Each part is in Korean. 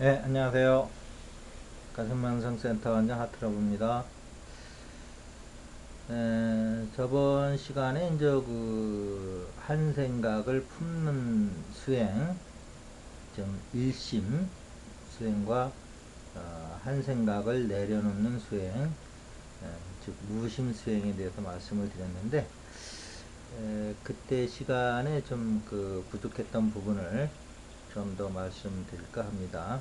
네, 안녕하세요. 가슴만성센터 원장 하트러브입니다. 저번 시간에 이제 한 생각을 품는 수행, 좀 일심 수행과 한 생각을 내려놓는 수행, 즉 무심 수행에 대해서 말씀을 드렸는데, 그때 시간에 좀 부족했던 부분을 좀 더 말씀드릴까 합니다.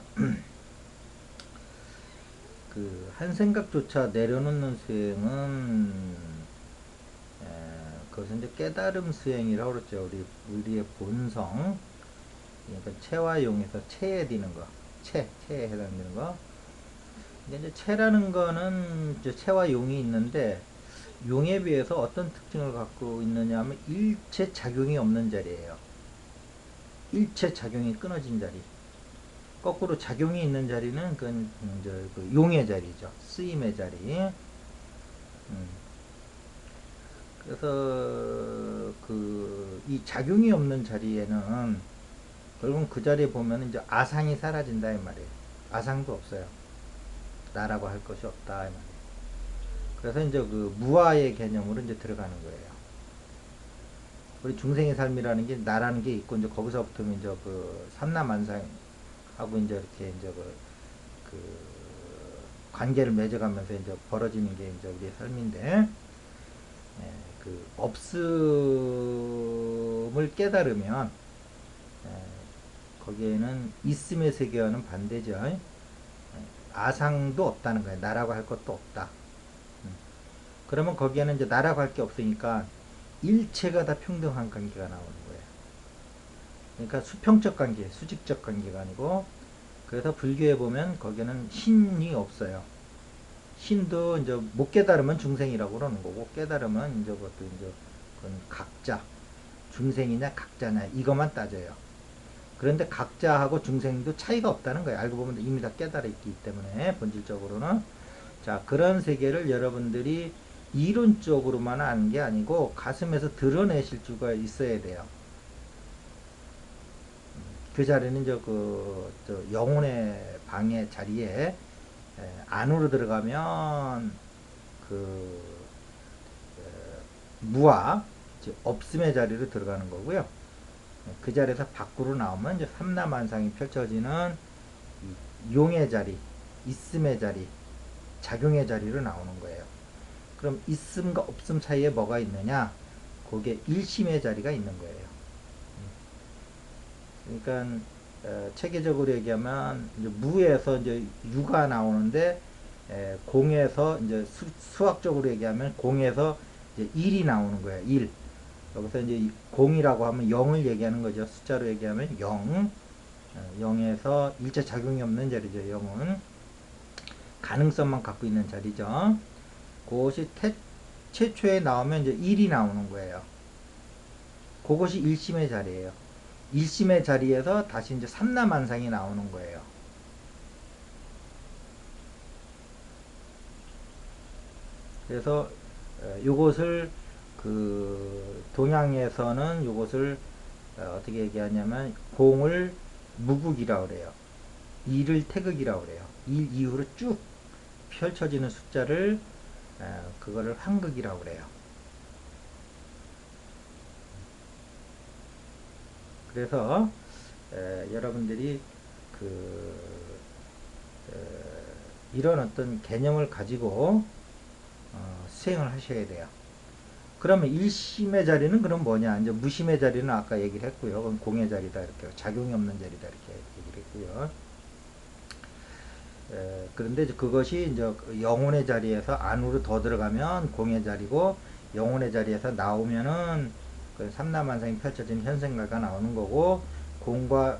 한 생각조차 내려놓는 수행은 그것은 이제 깨달음 수행이라고 그러죠. 우리의 본성, 그러니까 체와 용에서 체에 드는 거, 체에 해당되는 거. 이제 체라는 거는 이제 체와 용이 있는데, 용에 비해서 어떤 특징을 갖고 있느냐 하면 일체 작용이 없는 자리예요. 일체 작용이 끊어진 자리. 거꾸로 작용이 있는 자리는 그건 이제 용의 자리죠. 쓰임의 자리. 그래서 이 작용이 없는 자리에는 결국은 그 자리에 보면 이제 아상이 사라진다 이 말이에요. 아상도 없어요. 나라고 할 것이 없다 이 말이에요. 그래서 이제 무아의 개념으로 이제 들어가는 거예요. 우리 중생의 삶이라는 게 나라는 게 있고 이제 거기서부터 이제 삼라만상하고 이제 이렇게 이제 그 관계를 맺어가면서 이제 벌어지는 게 이제 우리의 삶인데, 없음을 깨달으면 거기에는 있음의 세계와는 반대죠. 아상도 없다는 거예요. 나라고 할 것도 없다. 그러면 거기에는 이제 나라고 할 게 없으니까 일체가 다 평등한 관계가 나오는 거예요. 그러니까 수평적 관계, 수직적 관계가 아니고, 그래서 불교에 보면 거기에는 신이 없어요. 신도 이제 못 깨달으면 중생이라고 그러는 거고, 깨달으면 이제 그것도 이제 그건 각자, 중생이냐 각자냐 이것만 따져요. 그런데 각자하고 중생도 차이가 없다는 거예요. 알고 보면 이미 다 깨달아 있기 때문에 본질적으로는. 자, 그런 세계를 여러분들이 이론적으로만 아는 게 아니고 가슴에서 드러내실 수가 있어야 돼요. 그 자리는 저 영혼의 방의 자리에 안으로 들어가면 그 무아, 즉 없음의 자리로 들어가는 거고요. 그 자리에서 밖으로 나오면 이제 삼라만상이 펼쳐지는 용의 자리, 있음의 자리, 작용의 자리로 나오는 거예요. 그럼 있음과 없음 사이에 뭐가 있느냐? 거기에 일심의 자리가 있는 거예요. 그러니까 체계적으로 얘기하면 이제 무에서 이제 유가 나오는데, 공에서 이제 수학적으로 얘기하면 공에서 이제 1이 나오는 거예요. 1. 여기서 이제 공이라고 하면 0을 얘기하는 거죠. 숫자로 얘기하면 0. 0에서 일체 작용이 없는 자리죠. 0은 가능성만 갖고 있는 자리죠. 그것이 최초에 나오면 이제 1이 나오는 거예요. 그것이 일심의 자리예요. 일심의 자리에서 다시 이제 삼라만상이 나오는 거예요. 그래서 요것을 동양에서는 요것을 어떻게 얘기하냐면 공을 무국이라고 그래요. 2를 태극이라고 그래요. 1 이후로 쭉 펼쳐지는 숫자를 그거를 환극이라고 그래요. 그래서 여러분들이 이런 어떤 개념을 가지고 수행을 하셔야 돼요. 그러면 일심의 자리는 그럼 뭐냐? 이제 무심의 자리는 아까 얘기를 했고요. 그건 공의 자리다 이렇게, 작용이 없는 자리다 이렇게 얘기를 했고요. 그런데 이제 그것이 이제 영혼의 자리에서 안으로 더 들어가면 공의 자리고, 영혼의 자리에서 나오면은 그 삼라만상이 펼쳐진 현생각가 나오는 거고, 공과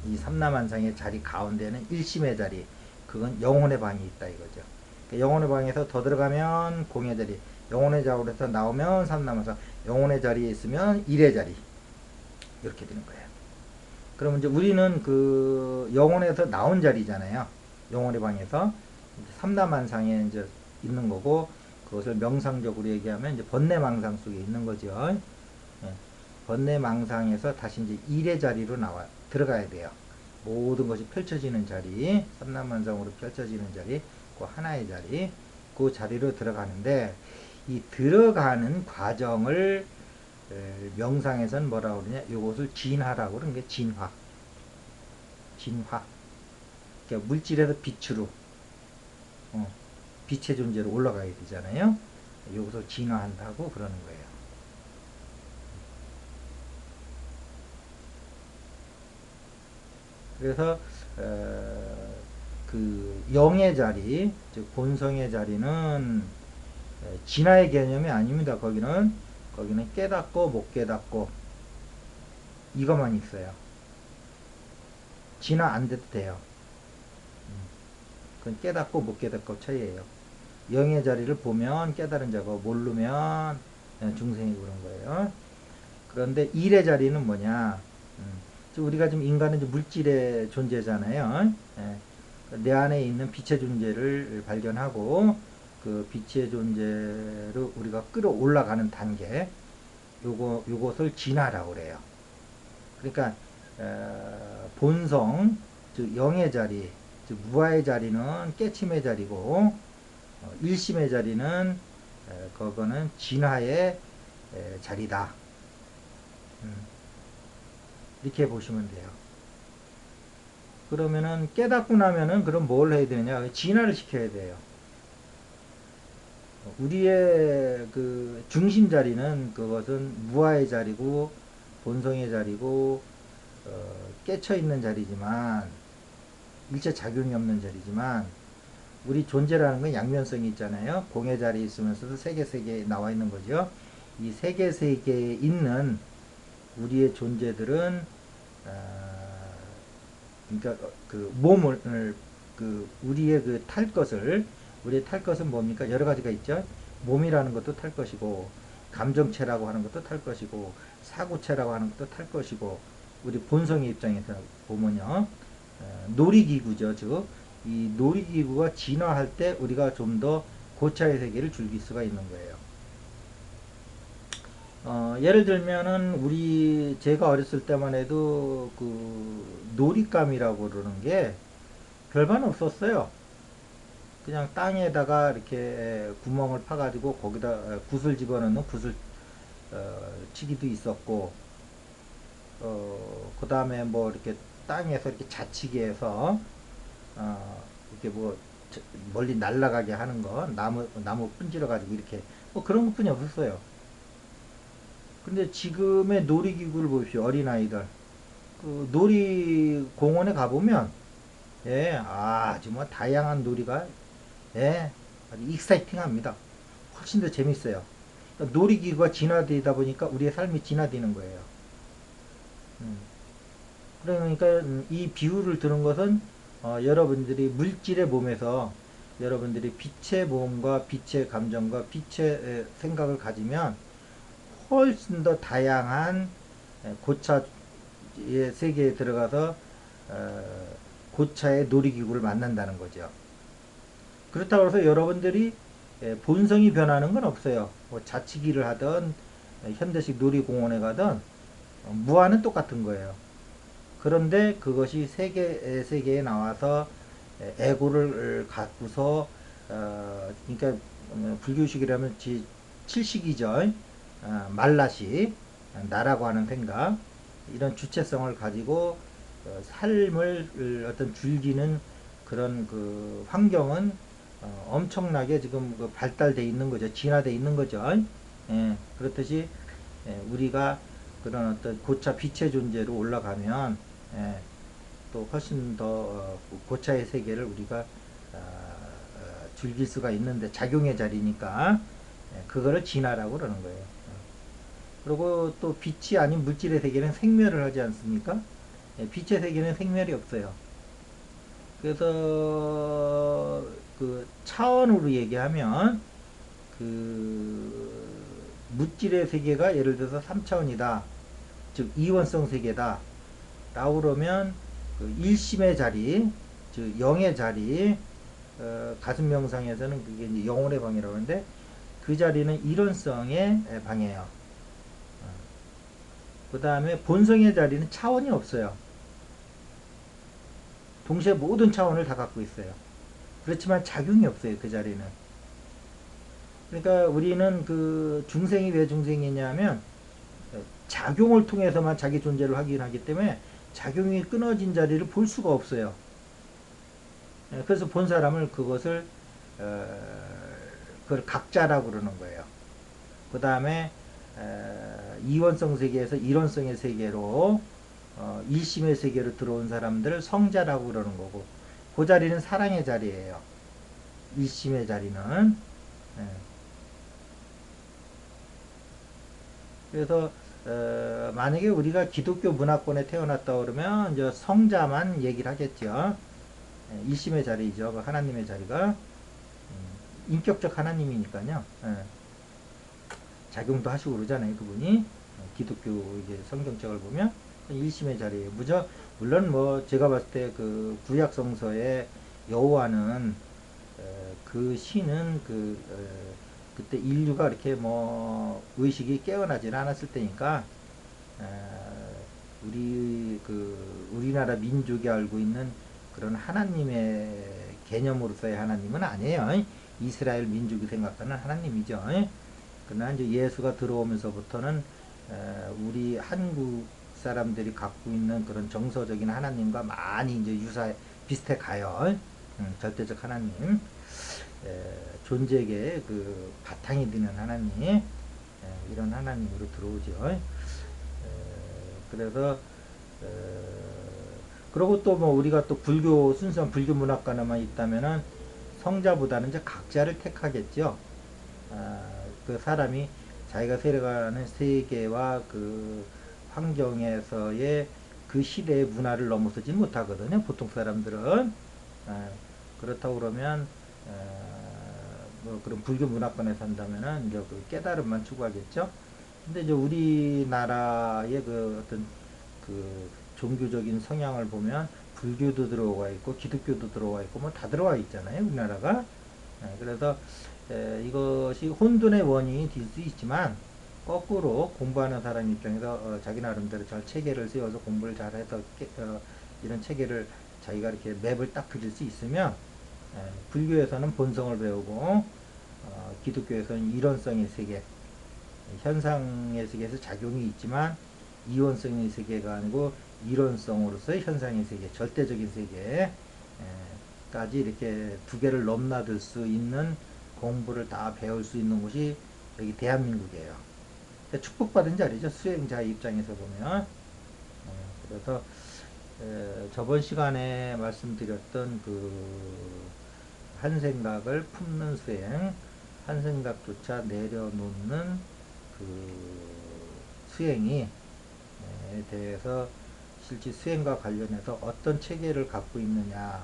이 삼라만상의 자리 가운데는 일심의 자리, 그건 영혼의 방이 있다 이거죠. 영혼의 방에서 더 들어가면 공의 자리, 영혼의 자리에서 나오면 삼라만상, 영혼의 자리에 있으면 일의 자리, 이렇게 되는 거예요. 그러면 이제 우리는 그 영혼에서 나온 자리잖아요. 영혼의 방에서 삼라만상에 이제 있는 거고, 그것을 명상적으로 얘기하면 이제 번뇌망상 속에 있는 거죠. 번뇌망상에서 다시 이제 일의 자리로 들어가야 돼요. 모든 것이 펼쳐지는 자리, 삼라만상으로 펼쳐지는 자리, 그 하나의 자리, 그 자리로 들어가는데, 이 들어가는 과정을 명상에서는 뭐라고 그러냐? 이것을 진화라고 그러는 게 진화. 진화. 그러니까 물질에서 빛으로, 빛의 존재로 올라가야 되잖아요. 이것을 진화한다고 그러는 거예요. 그래서 그 영의 자리, 즉 본성의 자리는 진화의 개념이 아닙니다. 거기는 깨닫고 못 깨닫고 이것만 있어요. 진화 안 돼도 돼요. 그건 깨닫고 못 깨닫고 차이예요. 영의 자리를 보면 깨달은 자고 모르면 중생이 그런 거예요. 그런데 일의 자리는 뭐냐? 우리가 지금 인간은 물질의 존재잖아요. 내 안에 있는 빛의 존재를 발견하고 그 빛의 존재로 우리가 끌어올라가는 단계, 요것을 진화라고 그래요. 그러니까 본성, 즉 영의 자리, 즉 무아의 자리는 깨침의 자리고 일심의 자리는 그거는 진화의 자리다. 이렇게 보시면 돼요. 그러면은 깨닫고 나면은 그럼 뭘 해야 되느냐? 진화를 시켜야 돼요. 우리의 그 중심 자리는 그것은 무아의 자리고 본성의 자리고 깨쳐 있는 자리지만 일체 작용이 없는 자리지만 우리 존재라는 건 양면성이 있잖아요. 공의 자리에 있으면서도 세계에 나와 있는 거죠. 이 세계에 있는 우리의 존재들은 그러니까 그 몸을 우리의 그 탈 것을 우리의 탈 것은 뭡니까? 여러 가지가 있죠. 몸이라는 것도 탈 것이고 감정체라고 하는 것도 탈 것이고 사고체라고 하는 것도 탈 것이고 우리 본성의 입장에서 보면요. 놀이기구죠. 즉 이 놀이기구가 진화할 때 우리가 좀 더 고차의 세계를 즐길 수가 있는 거예요. 예를 들면은 제가 어렸을 때만 해도 그 놀잇감이라고 그러는 게 별반 없었어요. 그냥 땅에다가 이렇게 구멍을 파가지고 거기다 굿을 집어넣는 굿을 치기도 있었고, 그 다음에 뭐 이렇게 땅에서 이렇게 자치기 해서 이렇게 뭐 멀리 날아가게 하는 거, 나무 분질러 가지고 이렇게 뭐 그런 것뿐이 없었어요. 근데 지금의 놀이기구를 보십시오. 어린아이들. 그 놀이공원에 가보면, 예, 아주 뭐 다양한 놀이가, 예, 아주 익사이팅 합니다. 훨씬 더 재밌어요. 그러니까 놀이기구가 진화되다 보니까 우리의 삶이 진화되는 거예요. 음. 그러니까 이 비유를 드는 것은 여러분들이 물질의 몸에서 여러분들이 빛의 몸과 빛의 감정과 빛의 생각을 가지면 훨씬 더 다양한 고차의 세계에 들어가서 고차의 놀이기구를 만난다는 거죠. 그렇다고 해서 여러분들이 본성이 변하는 건 없어요. 뭐 자치기를 하든 현대식 놀이공원에 가든 무한은 똑같은 거예요. 그런데 그것이 세계에 나와서 애고를 갖고서 그러니까 불교식이라면 칠식이죠. 말라시 나라고 하는 생각 이런 주체성을 가지고 삶을 어떤 즐기는 그런 그 환경은 엄청나게 지금 그 발달돼 있는 거죠. 진화돼 있는 거죠. 예, 그렇듯이 우리가 그런 어떤 고차 빛의 존재로 올라가면 또 훨씬 더 고차의 세계를 우리가 즐길 수가 있는데 작용의 자리니까 그거를 진화라고 그러는 거예요. 그리고 또 빛이 아닌 물질의 세계는 생멸을 하지 않습니까? 빛의 세계는 생멸이 없어요. 그래서 그 차원으로 얘기하면 그 물질의 세계가 예를 들어서 3차원이다. 즉 이원성 세계다. 라고 그러면 그 일심의 자리, 즉 영의 자리, 가슴 명상에서는 그게 이제 영혼의 방이라고 하는데 그 자리는 이론성의 방이에요. 그 다음에 본성의 자리는 차원이 없어요. 동시에 모든 차원을 다 갖고 있어요. 그렇지만 작용이 없어요, 그 자리는. 그러니까 우리는 그 중생이 왜 중생이냐면 작용을 통해서만 자기 존재를 확인하기 때문에 작용이 끊어진 자리를 볼 수가 없어요. 그래서 본 사람을 그것을 그걸 각자라고 그러는 거예요. 그 다음에 이원성 세계에서 일원성의 세계로 일심의 세계로 들어온 사람들을 성자라고 그러는 거고, 그 자리는 사랑의 자리예요. 일심의 자리는. 그래서 만약에 우리가 기독교 문화권에 태어났다 그러면 이제 성자만 얘기를 하겠죠. 일심의 자리죠. 그 하나님의 자리가 인격적 하나님이니까요. 작용도 하시고 그러잖아요, 그분이. 기독교 이제 성경책을 보면 일심의 자리예요. 물론 뭐 제가 봤을 때 그 구약 성서의 여호와는 그 신은 그때 인류가 이렇게 뭐 의식이 깨어나질 않았을 때니까 우리나라 민족이 알고 있는 그런 하나님의 개념으로서의 하나님은 아니에요. 이스라엘 민족이 생각하는 하나님이죠. 그러나 이제 예수가 들어오면서부터는 우리 한국 사람들이 갖고 있는 그런 정서적인 하나님과 많이 이제 비슷해 가요. 절대적 하나님, 존재계의 그 바탕이 되는 하나님, 이런 하나님으로 들어오죠. 그래서 그리고 또 뭐 우리가 또 순수한 불교 문화관에만 있다면은 성자보다는 이제 각자를 택하겠죠. 그 사람이 자기가 살아가는 세계와 그 환경에서의 그 시대의 문화를 넘어서지 못하거든요. 보통 사람들은. 그렇다고 그러면 뭐 그런 불교 문화권에 산다면은 이제 그 깨달음만 추구하겠죠. 근데 이제 우리나라의 그 어떤 그 종교적인 성향을 보면 불교도 들어와 있고 기독교도 들어와 있고 뭐 다 들어와 있잖아요, 우리나라가. 그래서 이것이 혼돈의 원인이 될 수 있지만 거꾸로 공부하는 사람 입장에서 자기 나름대로 잘 체계를 세워서 공부를 잘해서 이런 체계를 자기가 이렇게 맵을 딱 그릴 수 있으면 불교에서는 본성을 배우고 기독교에서는 이론성의 세계, 현상의 세계에서 작용이 있지만 이원성의 세계가 아니고 이론성으로서의 현상의 세계, 절대적인 세계까지 이렇게 두 개를 넘나들 수 있는 공부를 다 배울 수 있는 곳이 여기 대한민국이에요. 축복받은 자리죠. 수행자 입장에서 보면. 그래서 저번 시간에 말씀드렸던 그 한 생각을 품는 수행, 한 생각조차 내려놓는 그 수행이 대해서 실제 수행과 관련해서 어떤 체계를 갖고 있느냐에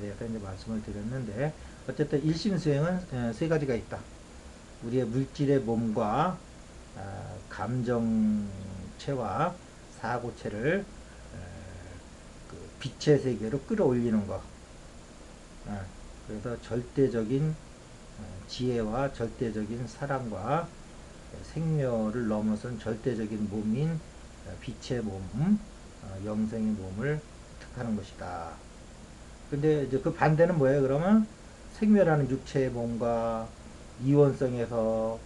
대해서 이제 말씀을 드렸는데, 어쨌든 일심 수행은 세 가지가 있다. 우리의 물질의 몸과 감정체와 사고체를 그 빛의 세계로 끌어올리는 것. 그래서 절대적인 지혜와 절대적인 사랑과 생멸을 넘어선 절대적인 몸인 빛의 몸, 영생의 몸을 득하는 것이다. 근데 이제 그 반대는 뭐예요? 그러면 생멸하는 육체의 몸과 이원성에서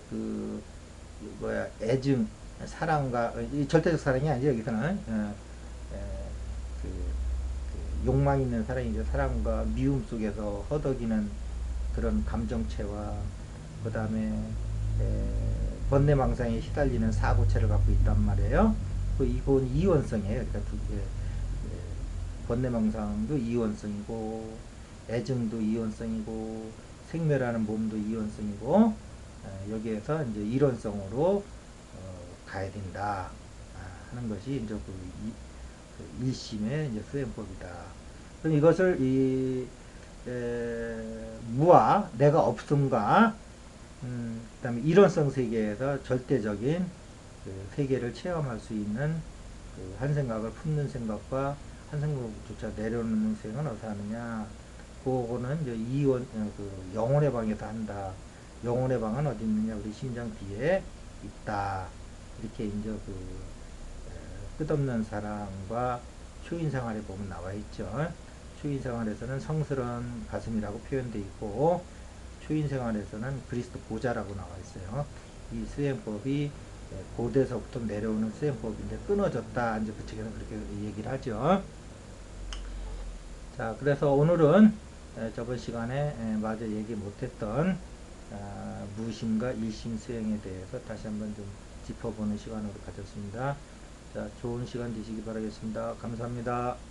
그 애증, 사랑과 절대적 사랑이 아니죠, 여기서는. 욕망 있는 사랑이죠. 사랑과 미움 속에서 허덕이는 그런 감정체와 그 다음에 번뇌망상에 시달리는 사고체를 갖고 있단 말이에요. 이건 이원성이에요. 그러니까 번뇌망상도 이원성이고 애증도 이원성이고 생멸하는 몸도 이원성이고 여기에서 이제 일원성으로 가야 된다 하는 것이 이제 그 일심의 이제 수행법이다. 그럼 이것을 무와 내가 없음과 그다음에 일원성 세계에서 절대적인 그 세계를 체험할 수 있는 그 한 생각을 품는 생각과 한 생각조차 내려놓는 생각은 어디서 하느냐? 그거는 이제 그 영혼의 방에서 한다. 영혼의 방은 어디 있느냐? 우리 심장 뒤에 있다. 이렇게 이제 그 끝없는 사랑과 초인생활에 보면 나와 있죠. 초인생활에서는 성스러운 가슴이라고 표현되어 있고, 초인생활에서는 그리스도 보좌라고 나와 있어요. 이 수행법이 고대서부터 내려오는 수행법인데 끊어졌다. 이제 부처께서 그렇게 얘기를 하죠. 자, 그래서 오늘은 저번 시간에 마저 얘기 못했던 무심과 일심 수행에 대해서 다시 한번 좀 짚어보는 시간으로 가졌습니다. 자, 좋은 시간 되시기 바라겠습니다. 감사합니다.